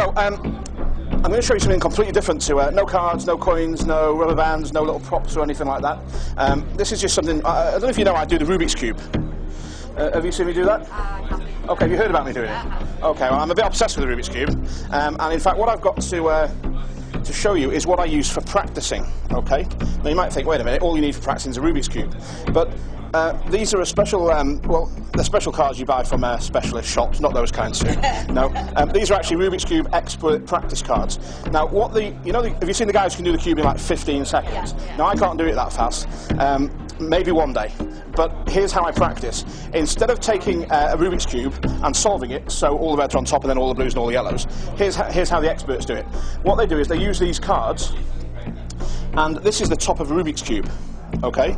So, I'm going to show you something completely different to no cards, no coins, no rubber bands, no little props or anything like that. This is just something, I don't know if you know, I do the Rubik's Cube. Have you seen me do that? Okay, have you heard about me doing it? Okay, well, I'm a bit obsessed with the Rubik's Cube. And in fact, what I've got to show you is what I use for practicing, okay? Now you might think, wait a minute, all you need for practicing is a Rubik's Cube. But these are a special, well, they're special cards you buy from specialist shops, not those kinds. No, these are actually Rubik's Cube expert practice cards. Now, have you seen the guys who can do the cube in like 15 seconds? Yeah. Now, I can't do it that fast. Maybe one day. But here's how I practice. Instead of taking a Rubik's Cube and solving it, so all the reds are on top and then all the blues and all the yellows, here's how the experts do it. What they do is they use these cards, and this is the top of a Rubik's Cube. Okay?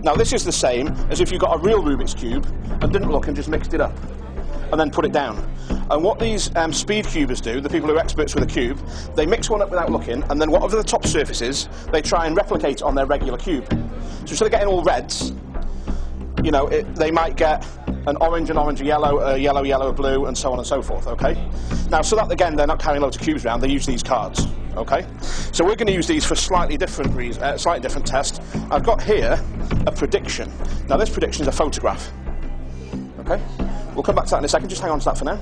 Now this is the same as if you got a real Rubik's Cube and didn't look and just mixed it up and then put it down. And what these speed cubers do, the people who are experts with a cube, they mix one up without looking, and then whatever the top surface is, they try and replicate on their regular cube. So instead of getting all reds, you know, they might get an orange, a yellow, a blue, and so on and so forth, okay? Now, so that, again, they're not carrying loads of cubes around, they use these cards, okay? So we're going to use these for slightly different test. I've got here a prediction. Now, this prediction is a photograph, okay? We'll come back to that in a second, just hang on to that for now.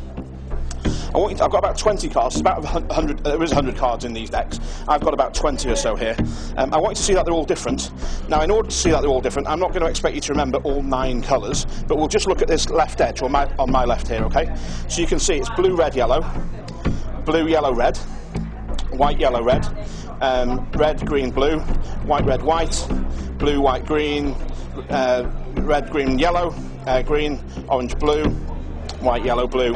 I've got about 20 cards, it's about 100, there is 100 cards in these decks. I've got about 20 or so here. I want you to see that they're all different. Now, in order to see that they're all different, I'm not going to expect you to remember all 9 colours, but we'll just look at this left edge, or on my left here, okay? So you can see it's blue, red, yellow, blue, yellow, red, white, yellow, red, red, green, blue, white, blue, white, green, red, green, yellow, green, orange, blue, white, yellow, blue,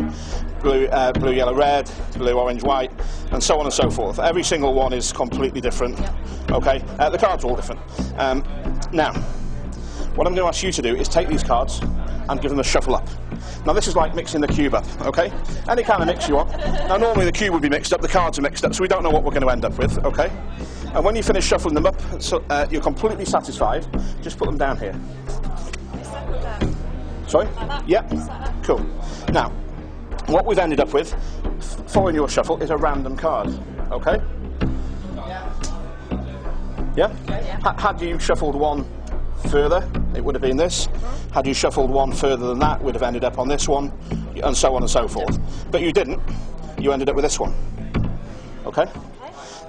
blue, yellow, red, blue, orange, white, and so on and so forth. Every single one is completely different. Okay, the cards are all different. Now, what I'm going to ask you to do is take these cards and give them a shuffle up. Now, this is like mixing the cube up, okay? Any kind of mix you want. Now, normally the cube would be mixed up, the cards are mixed up, so we don't know what we're going to end up with, okay? And when you finish shuffling them up, so you're completely satisfied, just put them down here. Sorry? Yeah? Cool. Now, what we've ended up with, following your shuffle, is a random card, okay? Yeah? Had you shuffled one further, it would have been this. Had you shuffled one further than that, we'd have ended up on this one, and so on and so forth. But you didn't. You ended up with this one. Okay?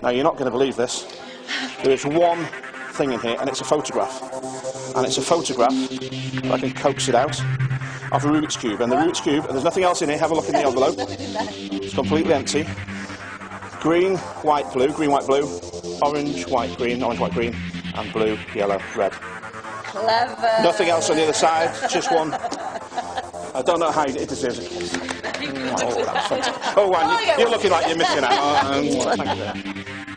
Now, you're not going to believe this. There is one thing in here, and it's a photograph. And it's a photograph, if I can coax it out, of a Rubik's Cube. And the Rubik's Cube, and there's nothing else in here, have a look in the envelope. It's completely empty. Green, white, blue, orange, white, green, and blue, yellow, red. Clever. Nothing else on the other side, just one. I don't know how it deserves a kiss. Oh, that's fantastic. Oh, Juan, you're looking like you're missing out. Thank you.